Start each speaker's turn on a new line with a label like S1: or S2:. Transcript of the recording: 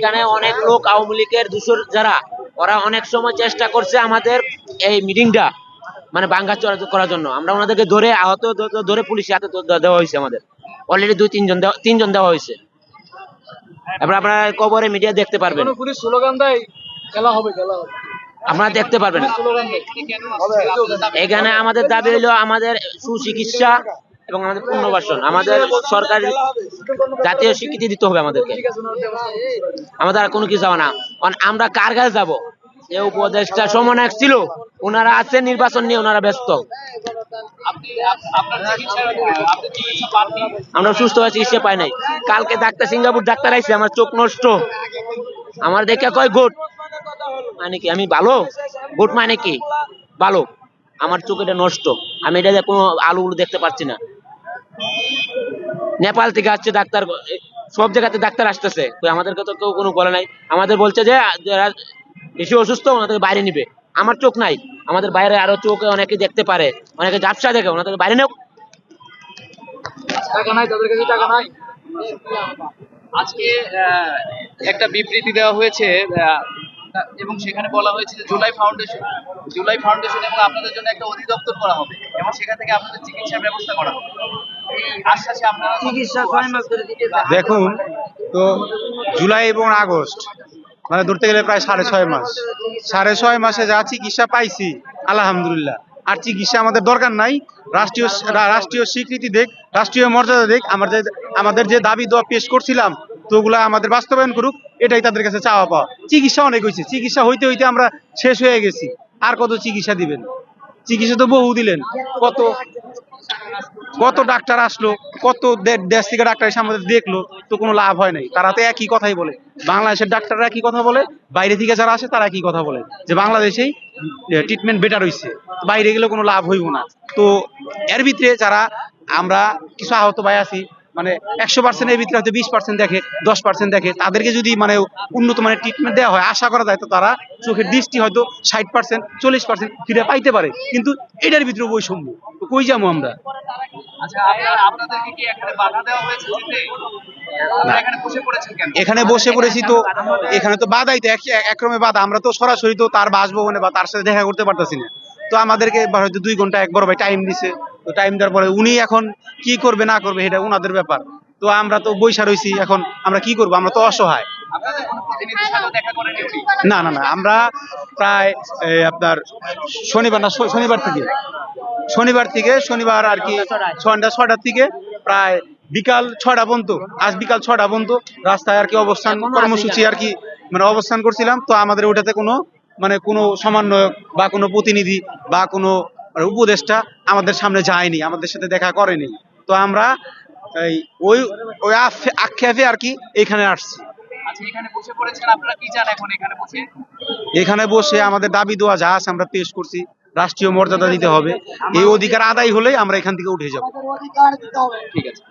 S1: এখানে অনেক লোক আওয়ামী লীগের দূষর যারা ওরা অনেক সময় চেষ্টা করছে আমাদের এই মিটিংটা মানে ভাঙ্গা করার জন্য। আমরা ওনাদেরকে ধরে আহত ধরে পুলিশে হাতে দেওয়া হয়েছে। আমাদের অলরেডি তিনজন দেওয়া হয়েছে। এবার আপনারা কবরে মিডিয়া দেখতে পারবেন,
S2: পুলিশ স্লোগান দেয় খেলা হবে খেলা হবে,
S1: আপনারা দেখতে পারবেন। এখানে আমাদের দাবি হলো আমাদের সুচিকিৎসা এবং আমাদের পুনর্বাসন, আমাদের সরকারি জাতীয় স্বীকৃতি দিতে হবে আমাদেরকে। আমাদের আর কোনো কিছু যাওয়া না। আমরা কার কাছে যাবো? যে উপদেষ্টা সমন্বয়ক ছিল, ওনারা আছেন নির্বাচন নিয়ে, ওনারা ব্যস্ত। আমরা সুস্থ হয়ে চিকিৎসা পাই নাই। কালকে সিঙ্গাপুর ডাক্তার আইছে, আমার চোখ নষ্ট। আমার দেখে কয় গুড মানে কি আমি ভালো, গুড মানে কি ভালো। আমার চোখ এটা নষ্ট, আমি এটা কোনো আলু দেখতে পাচ্ছি না। নেপাল থেকে আসছে ডাক্তার, সব জায়গাতে ডাক্তার আসতেছে, আমাদেরকে তো কেউ কোনো বলে নাই। আমাদের বলছে যে যারা বেশি অসুস্থ ওনাদের বাইরে নিবে। আমার চোখ নাই, আমাদের বাইরে আরো চোখে অনেকে দেখতে পারে, অনেকে ঝাপসা দেখে, ওনাদের বাইরে নেও।
S2: টাকা নাই, তাদের কাছে টাকা নাই।
S3: আজকে একটা বিবৃতি দেওয়া হয়েছে এবং সেখানে বলা হয়েছে যে জুলাই ফাউন্ডেশন এবং আপনাদের জন্য একটা অধিদপ্তর করা হবে এবং সেখান থেকে আপনাদের চিকিৎসার ব্যবস্থা করা হবে। এই আশ্বাসে আপনারা
S1: চিকিৎসা 6 মাস ধরে দিতে
S4: দেখুন তো, জুলাই এবং আগস্ট মানে ধরতে গেলে প্রায় 6.5 মাস। 6.5 মাসে যা চিকিৎসা পাইছি আলহামদুলিল্লাহ। আর চিকিৎসা আমাদের দরকার নাই। রাষ্ট্রীয় স্বীকৃতি দেখ, রাষ্ট্রীয় মর্যাদা দেখ। আমাদের যে দাবি দেওয়া পেশ করছিলাম তো ওগুলা আমাদের বাস্তবায়ন করুক, এটাই তাদের কাছে চাওয়া পাওয়া। চিকিৎসা অনেক হয়েছে, চিকিৎসা হইতে হইতে আমরা শেষ হয়ে গেছি। আর কত চিকিৎসা দিবেন? চিকিৎসা তো বহু দিলেন। কত ডাক্তার আসলো, কত দেশ থেকে ডাক্তার এসে আমাদের দেখলো, তো কোনো লাভ হয় নাই। তারা তো একই কথাই বলে, বাংলাদেশের ডাক্তাররা একই কথা বলে, বাইরে থেকে যারা আসে তারা একই কথা বলে যে বাংলাদেশেই ট্রিটমেন্ট বেটার হইছে, বাইরে গেলে কোনো লাভ হইব না। তো এর ভিতরে যারা আমরা কিছু আহত ভাই আছি, মানে 100% এর ভিতরে হয়তো 20% দেখে, 10% দেখে, তাদেরকে যদি মানে উন্নত মানের ট্রিটমেন্ট দেওয়া হয়, আশা করা যায় তো তারা চোখের দৃষ্টি হয়তো 60% 40% ফিরে পাইতে পারে। কিন্তু এটার ভিতরে বৈষম্য, তো কই যাবো আমরা?
S3: আচ্ছা, আপনাদেরকে কি এখানে বাধা দেওয়া হয়েছে যেতে? এখানে বসে পড়েছেন কেন?
S4: এখানে বসে পড়েছি তো, এখানে তো বাধাই তো একরকমে বাধা। আমরা তো সরাসরি তো তার বাসভবনে বা তার সাথে দেখা করতে পারতেছি না। তো আমাদেরকে হয়তো 2 ঘন্টা এক বড় ভাই টাইম দিছে। তো টাইম দেওয়ার পরে উনি এখন কি করবে না করবে এটা উনাদের ব্যাপার। তো আমরা তো বইসা রইছি, এখন আমরা কি করব? আমরা তো অসহায়।
S3: আপনাদের কোনো প্রতিনিধির সাথে দেখা করেনি উনি?
S4: না না না, আমরা প্রায় আপনার শনিবার আর কি সন্ধ্যা 6টার থেকে প্রায় বিকাল 6টা পর্যন্ত, আজ বিকাল 6টা পর্যন্ত রাস্তায় আর কি অবস্থান কর্মসূচি আর কি মানে অবস্থান করছিলাম। তো আমাদের ওটাতে কোনো সমন্বয়ক বা কোনো প্রতিনিধি বা কোনো উপদেষ্টা আমাদের সামনে যায়নি, আমাদের সাথে দেখা করেনি। তো আমরা ওই আক্ষেপে আর কি এখানে আসছি।
S3: আচ্ছা, এখানে বসে পড়েছেন, আপনারা কি চান এখন এখানে বসে?
S4: এখানে বসে আমাদের দাবি দেওয়া যা আছে আমরা পেশ করছি, রাষ্ট্রীয় মর্যাদা দিতে হবে। এই অধিকার আদায় হলেই আমরা এখান থেকে উঠে যাব।
S3: ঠিক আছে।